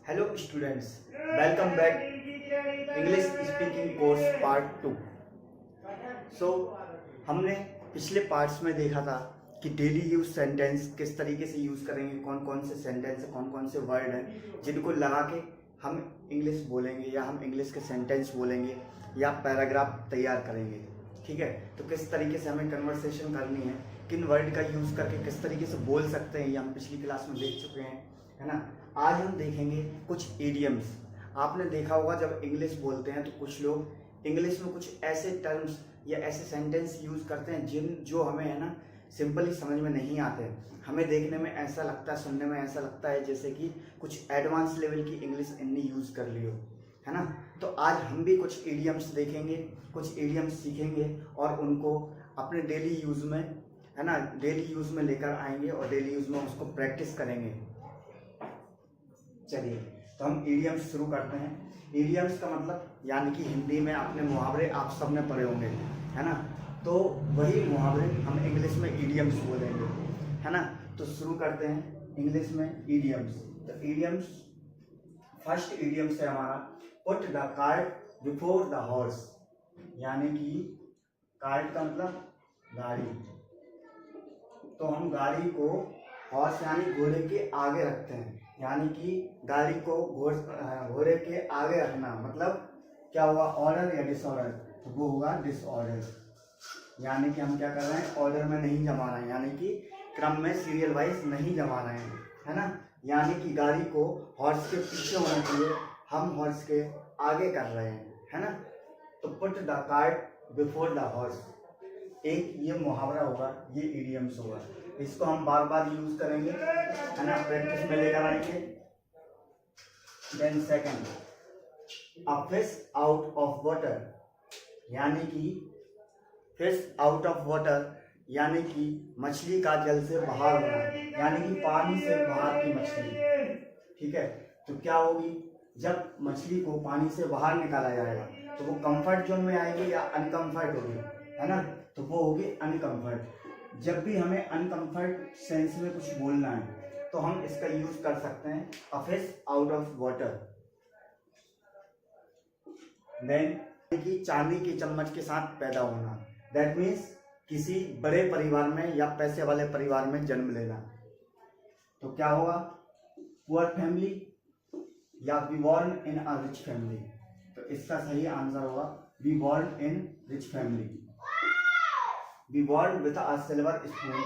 Hello students, welcome back English speaking course part 2। सो हमने पिछले parts में देखा था कि डेली यूज सेंटेंस किस तरीके से यूज़ करेंगे, कौन कौन से सेंटेंस है, कौन कौन से वर्ड हैं जिनको लगा के हम इंग्लिश बोलेंगे या हम इंग्लिश के सेंटेंस बोलेंगे या पैराग्राफ तैयार करेंगे। ठीक है, तो किस तरीके से हमें कन्वर्सेशन करनी है, किन वर्ड का यूज़ करके किस तरीके से बोल सकते हैं, ये हम पिछली क्लास में देख चुके हैं, है ना। आज हम देखेंगे कुछ इडियम्स। आपने देखा होगा जब इंग्लिश बोलते हैं तो कुछ लोग इंग्लिश में कुछ ऐसे टर्म्स या ऐसे सेंटेंस यूज़ करते हैं जो हमें है ना सिंपली समझ में नहीं आते हैं। हमें देखने में ऐसा लगता है, सुनने में ऐसा लगता है जैसे कि कुछ एडवांस लेवल की इंग्लिश इनने यूज़ कर ली हो, है ना। तो आज हम भी कुछ इडियम्स देखेंगे, कुछ इडियम्स सीखेंगे और उनको अपने डेली यूज़ में, है ना, डेली यूज़ में लेकर आएंगे और डेली यूज़ में उसको प्रैक्टिस करेंगे। चलिए, तो हम इडियम्स शुरू करते हैं। इडियम्स का मतलब यानी कि हिंदी में अपने मुहावरे आप सब ने पढ़े होंगे, है ना। तो वही मुहावरे हम इंग्लिश में इडियम्स बोलेंगे, है ना। तो शुरू करते हैं इंग्लिश में इडियम्स। तो इडियम्स, फर्स्ट इडियम्स है हमारा put the cart before the horse, यानी कि कार्ट का मतलब गाड़ी, तो हम गाड़ी को हॉर्स यानी घोड़े के आगे रखते हैं, यानी कि गाड़ी को घोड़े के आगे रखना मतलब क्या हुआ, ऑर्डर या डिसऑर्डर। तो वो होगा डिसऑर्डर, यानी कि हम क्या कर रहे हैं, ऑर्डर में नहीं जमा रहे हैं, यानी कि क्रम में सीरियल वाइज नहीं जमा रहे हैं, है ना। यानी कि गाड़ी को हॉर्स के पीछे होना चाहिए, हम हॉर्स के आगे कर रहे हैं, है ना। तो put the cart before the horse एक ये मुहावरा होगा, ये इडियम्स होगा। इसको हम बार बार यूज करेंगे, है ना, प्रैक्टिस में लेकर आएंगे। Then second, a fish out of water, यानी कि फिश आउट ऑफ वाटर यानी कि मछली का जल से बाहर होना, यानी कि पानी से बाहर की मछली। ठीक है, तो क्या होगी, जब मछली को पानी से बाहर निकाला जाएगा तो वो कंफर्ट जोन में आएगी या अनकंफर्ट होगी, है ना। तो वो होगी अनकंफर्ट। जब भी हमें अनकंफर्ट सेंस में कुछ बोलना है तो हम इसका यूज कर सकते हैं, a fish out of water. Then कि चांदी के चम्मच के साथ पैदा होना, दैट मीन्स किसी बड़े परिवार में या पैसे वाले परिवार में जन्म लेना। तो क्या होगा, पुअर फैमिली या be born in a rich family. तो इसका सही आंसर होगा be born in rich family. Be born with a silver spoon,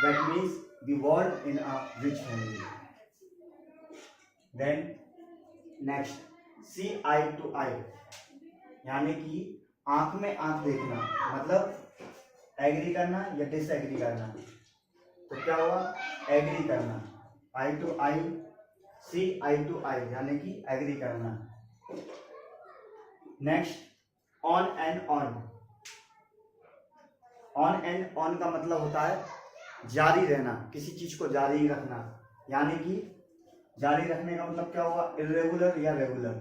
that means be born in a rich family. Then next, see eye to eye, यानी कि आंख में आंख देखना, मतलब एग्री करना या डिसएग्री करना। तो क्या हुआ, एग्री करना, आई to I, C eye to eye यानी कि एग्री करना। Next, on and on. On and on का मतलब होता है जारी रहना, किसी चीज को जारी रखना, यानी कि जारी रखने का मतलब क्या होगा, इरेगुलर या रेगुलर।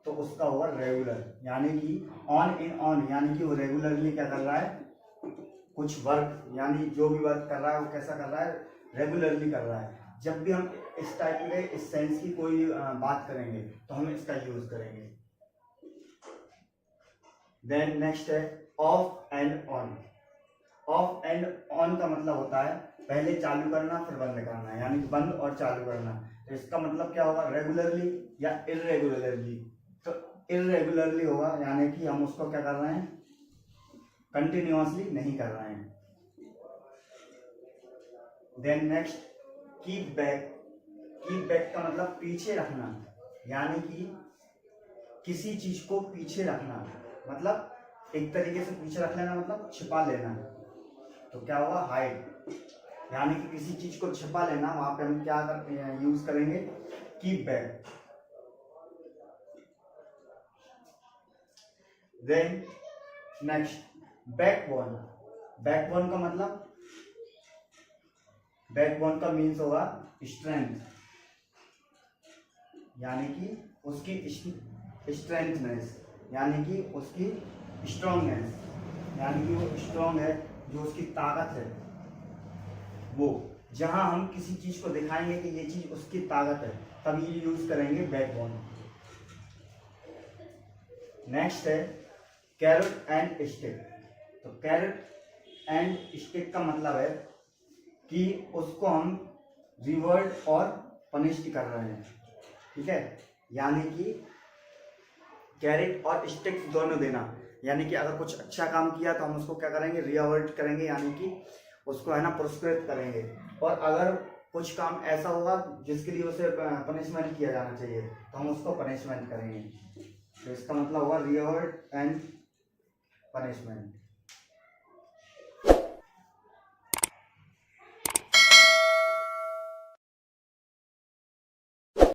तो उसका होगा रेगुलर, यानी कि ऑन इन ऑन यानी कि वो रेगुलरली क्या कर रहा है, कुछ वर्क, यानी जो भी वर्क कर रहा है वो कैसा कर रहा है, रेगुलरली कर रहा है। जब भी हम इस टाइप के इस सेंस की कोई बात करेंगे तो हम इसका यूज करेंगे। देन नेक्स्ट है of and on. Of and on का मतलब होता है पहले चालू करना फिर बंद करना, यानी कि बंद और चालू करना। तो इसका मतलब क्या होगा, रेगुलरली या इरेगुलरली। तो इरेगुलरली होगा, यानी कि हम उसको क्या कर रहे हैं, कंटिन्यूअसली नहीं कर रहे हैं। Then next, keep back. Keep back का मतलब पीछे रखना, यानी कि किसी चीज को पीछे रखना, मतलब एक तरीके से पीछे रख लेना मतलब छिपा लेना। तो क्या होगा, हाइड, यानी कि किसी चीज को छिपा लेना। वहां पे हम क्या यूज करेंगे, keep back. Then next, backbone. Backbone का मतलब, बैकबोन का मीन्स होगा स्ट्रेंथ, यानी कि उसकी स्ट्रेंथनेस, यानी कि उसकी स्ट्रांगनेस, यानी कि वो स्ट्रांग है, जो उसकी ताकत है वो। जहां हम किसी चीज को दिखाएंगे कि ये चीज उसकी ताकत है, तब ये यूज करेंगे बैकबोन। नेक्स्ट है कैरेट एंड स्टिक। तो कैरेट एंड स्टिक का मतलब है कि उसको हम रिवॉर्ड और पनिश्ड कर रहे हैं, ठीक है। यानी कि कैरेट और स्टिक दोनों देना, यानी कि अगर कुछ अच्छा काम किया तो हम उसको क्या करेंगे, रिवॉर्ड करेंगे, यानी कि उसको है ना पुरस्कृत करेंगे। और अगर कुछ काम ऐसा होगा जिसके लिए उसे पनिशमेंट किया जाना चाहिए तो हम उसको पनिशमेंट करेंगे। तो इसका मतलब होगा रिवॉर्ड एंड पनिशमेंट।